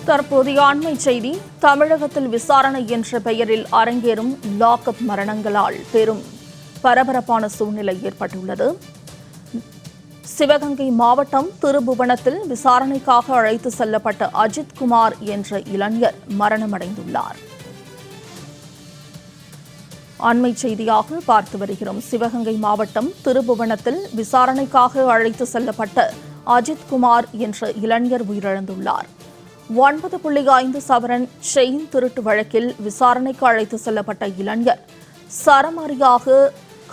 தற்போதைய அண்மை செய்தி. தமிழகத்தில் விசாரணை என்ற பெயரில் அரங்கேறும் லாக்அப் மரணங்களால் பெரும் பரபரப்பான சூழ்நிலை ஏற்பட்டுள்ளது. சிவகங்கை மாவட்டம் திருபுவனத்தில் விசாரணைக்காக அழைத்து செல்லப்பட்ட அஜித்குமார் என்ற இளைஞர் மரணமடைந்துள்ளார். அண்மை செய்தியாக பார்த்து வருகிறோம். சிவகங்கை மாவட்டம் திருபுவனத்தில் விசாரணைக்காக அழைத்து செல்லப்பட்ட அஜித்குமார் என்ற இளைஞர் உயிரிழந்துள்ளார். 9.5 சவரன் செயின் திருட்டு வழக்கில் விசாரணைக்கு அழைத்து செல்லப்பட்ட இளைஞர் சரமாரியாக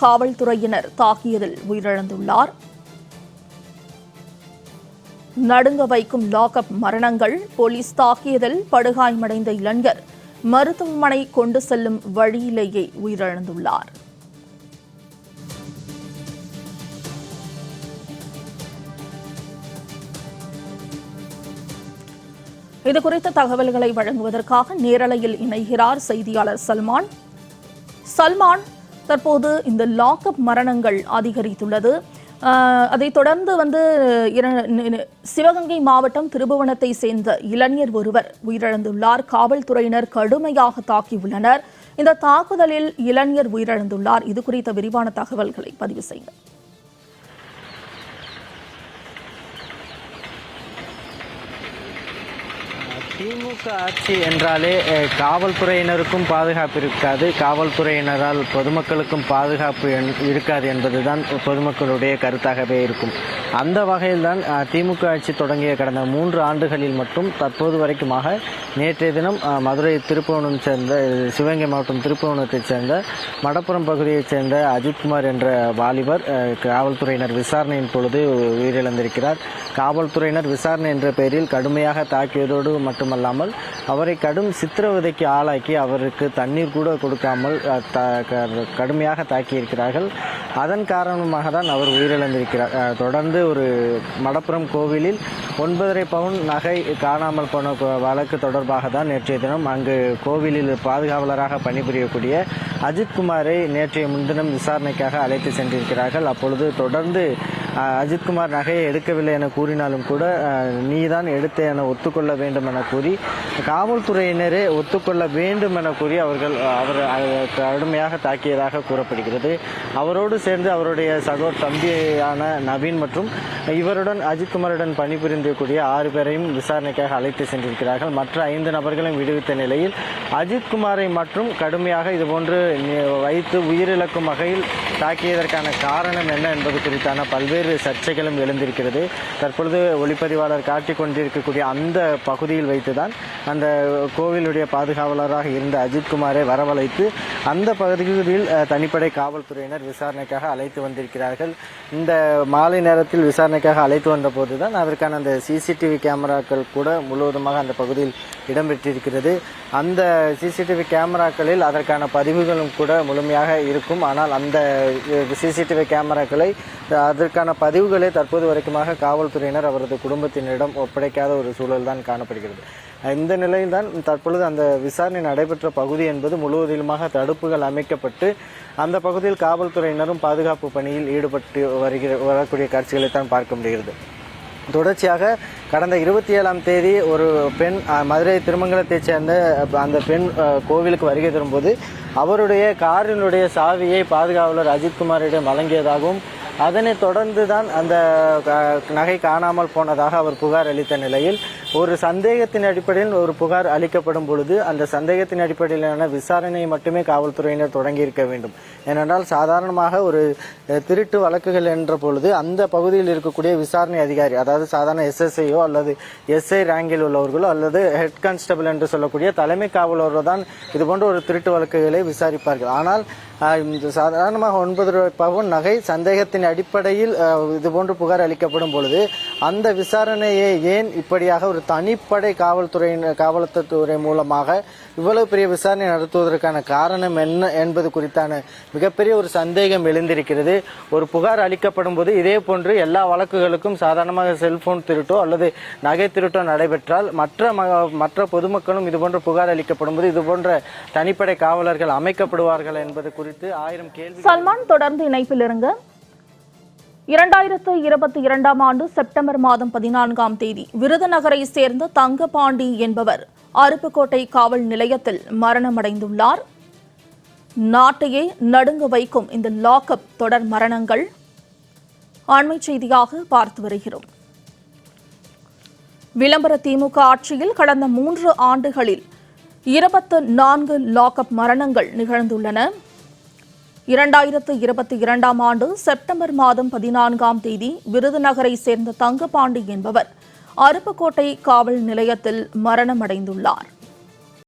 காவல்துறையினர் தாக்கியதில் உயிரிழந்துள்ளார். நடுங்க வைக்கும் லாக்அப் மரணங்கள். போலீஸ் தாக்கியதில் படுகாயமடைந்த இளைஞர் மருத்துவமனை கொண்டு செல்லும் வழியிலேயே உயிரிழந்துள்ளார். இதுகுறித்த தகவல்களை வழங்குவதற்காக நேரலையில் இணைகிறார் செய்தியாளர் சல்மான். சல்மான், தற்போது இந்த லாக்அப் மரணங்கள் அதிகரித்துள்ளது. அதைத் தொடர்ந்து சிவகங்கை மாவட்டம் திருபுவனத்தை சேர்ந்த இளைஞர் ஒருவர் உயிரிழந்துள்ளார். காவல்துறையினர் கடுமையாக தாக்கியுள்ளனர். இந்த தாக்குதலில் இளைஞர் உயிரிழந்துள்ளார். இது குறித்த விரிவான தகவல்களை பதிவு செய்யுங்கள். திமுக ஆட்சி என்றாலே காவல்துறையினருக்கும் பாதுகாப்பு இருக்காது, காவல்துறையினரால் பொதுமக்களுக்கும் பாதுகாப்பு இருக்காது என்பதுதான் பொதுமக்களுடைய கருத்தாகவே இருக்கும். அந்த வகையில்தான் திமுக ஆட்சி தொடங்கிய கடந்த 3 ஆண்டுகளில் மட்டும் தற்போது வரைக்குமாக நேற்றைய தினம் மதுரை திருப்புவனம் சேர்ந்த சிவகங்கை மாவட்டம் திருப்புவனத்தைச் சேர்ந்த மடப்புறம் பகுதியைச் சேர்ந்த அஜித்குமார் என்ற வாலிபர் காவல்துறையினர் விசாரணையின் பொழுது உயிரிழந்திருக்கிறார். காவல்துறையினர் விசாரணை என்ற பெயரில் கடுமையாக தாக்கியதோடு மட்டுமல்லாமல் அவரை கடும் சித்திரவதைக்கு ஆளாக்கி அவருக்கு தண்ணீர் கூட கொடுக்காமல் கடுமையாக தாக்கியிருக்கிறார்கள். அதன் காரணமாக தான் அவர் உயிரிழந்திருக்கிறார். தொடர்ந்து ஒரு மடப்புறம் கோவிலில் 9.5 பவுன் நகை காணாமல் போன வழக்கு தொடர்பாக தான் நேற்றைய தினம் அங்கு கோவிலில் பாதுகாவலராக பணிபுரியக்கூடிய அஜித்குமாரை நேற்றைய முன்தினம் விசாரணைக்காக அழைத்து சென்றிருக்கிறார்கள். அப்பொழுது தொடர்ந்து அஜித்குமார் நகையை எடுக்கவில்லை என கூறினாலும் கூட நீதான் எடுத்த என ஒத்துக்கொள்ள வேண்டும் என கூறி காவல்துறையினரே ஒத்துக்கொள்ள வேண்டும் என கூறி அவர் கடுமையாக தாக்கியதாக கூறப்படுகிறது. அவரோடு சேர்ந்து அவருடைய தம்பியான நவீன் மற்றும் இவருடன் அஜித்குமாருடன் பணிபுரிந்தக்கூடிய 6 பேரையும் விசாரணைக்காக அழைத்து சென்றிருக்கிறார்கள். மற்ற 5 நபர்களையும் விடுவித்த நிலையில் அஜித்குமாரை மற்றும் கடுமையாக இதுபோன்று வைத்து உயிரிழக்கும் வகையில் தாக்கியதற்கான காரணம் என்ன என்பது குறித்தான பல்வேறு சர்ச்சைகளும் எழுந்திருக்கிறது. தற்பொழுது ஒளிப்பதிவாளர் காட்டிக் கொண்டிருக்கக்கூடிய அந்த பகுதியில் வைத்துதான் அந்த கோவிலுடைய பாதுகாவலராக இருந்த அஜித்குமாரை வரவழைத்து அந்த பகுதியில் தனிப்படை காவல்துறையினர் விசாரணைக்காக அழைத்து வந்திருக்கிறார்கள். இந்த மாலை நேரத்தில் விசாரணைக்காக அழைத்து வந்த போதுதான் அதற்கான அந்த சிசிடிவி கேமராக்கள் கூட முழுவதுமாக அந்த பகுதியில் இடம்பெற்றிருக்கிறது. அந்த சிசிடிவி கேமராக்களில் அதற்கான பதிவுகளும் கூட முழுமையாக இருக்கும். ஆனால் அந்த சிசிடிவி கேமராக்களை அதற்கான பதிவுகளை தற்போது வரைக்குமாக காவல்துறையினர் அவரது குடும்பத்தினரிடம் ஒப்படைக்காத ஒரு சூழல் தான் காணப்படுகிறது. இந்த நிலையில்தான் தற்பொழுது அந்த விசாரணை நடைபெற்ற பகுதி என்பது முழுவதிலுமாக தடுப்புகள் அமைக்கப்பட்டு அந்த பகுதியில் காவல்துறையினரும் பாதுகாப்பு பணியில் ஈடுபட்டு வரக்கூடிய காட்சிகளைத்தான் பார்க்க முடிகிறது. தொடர்ச்சியாக கடந்த 27ஆம் தேதி ஒரு பெண் மதுரை திருமங்கலத்தைச் சேர்ந்த அந்த பெண் கோவிலுக்கு வருகை தரும்போது அவருடைய காரினுடைய சாவியை பாதுகாவலர் அஜித்குமாரிடம் வழங்கியதாகவும் அதனைத் தொடர்ந்து தான் அந்த நகை காணாமல் போனதாக அவர் புகார் அளித்த நிலையில் ஒரு சந்தேகத்தின் அடிப்படையில் ஒரு புகார் அளிக்கப்படும் பொழுது அந்த சந்தேகத்தின் அடிப்படையிலான விசாரணையை மட்டுமே காவல்துறையினர் தொடங்கியிருக்க வேண்டும். ஏனென்றால் சாதாரணமாக ஒரு திருட்டு வழக்குகள் என்ற பொழுது அந்த பகுதியில் இருக்கக்கூடிய விசாரணை அதிகாரி, அதாவது சாதாரண SSIயோ அல்லது SI ரேங்கில் உள்ளவர்களோ அல்லது ஹெட் கான்ஸ்டபிள் என்று சொல்லக்கூடிய தலைமை காவலரோ தான் இதுபோன்ற ஒரு திருட்டு வழக்குகளை விசாரிப்பார்கள். ஆனால் சாதாரணமாக 9 பவுன் நகை சந்தேகத்தின் அடிப்படையில் இதுபோன்று புகார் அளிக்கப்படும் பொழுது அந்த விசாரணையை ஏன் இப்படியாக ஒரு தனிப்படை காவல்துறை மூலமாக இவ்வளவு பெரிய விசாரணை நடத்துவதற்கான காரணம் என்ன என்பது குறித்தான மிகப்பெரிய ஒரு சந்தேகம் எழுந்திருக்கிறது. ஒரு புகார் அளிக்கப்படும் போது இதே போன்று எல்லா வழக்குகளுக்கும் சாதாரணமாக செல்போன் திருட்டோ அல்லது நகை திருட்டோ நடைபெற்றால் மற்ற பொதுமக்களும் இதுபோன்ற புகார் அளிக்கப்படும் போது இதுபோன்ற தனிப்படை காவலர்கள் அமைக்கப்படுவார்கள் என்பது குறித்து 1000 கேள்வி. சல்மான், தொடர்ந்து இணைப்பில் இருங்க. 2022ஆம் ஆண்டு செப்டம்பர் மாதம் 14ஆம் தேதி விருதுநகரை சேர்ந்த தங்கபாண்டி என்பவர் அருப்புக்கோட்டை காவல் நிலையத்தில் மரணமடைந்துள்ளார். நாட்டையே நடுங்க வைக்கும் இந்த லாக்அப் தொடர் மரணங்கள் அண்மை செய்தியாக பார்த்து வருகிறோம். விளம்பர திமுக ஆட்சியில் கடந்த 3 ஆண்டுகளில் 24 லாக்அப் மரணங்கள் நிகழ்ந்துள்ளன. 2022ஆம் ஆண்டு செப்டம்பர் மாதம் 14ஆம் தேதி விருதுநகரை சேர்ந்த தங்கபாண்டி என்பவர் அருப்புக்கோட்டை காவல் நிலையத்தில் மரணமடைந்துள்ளார்.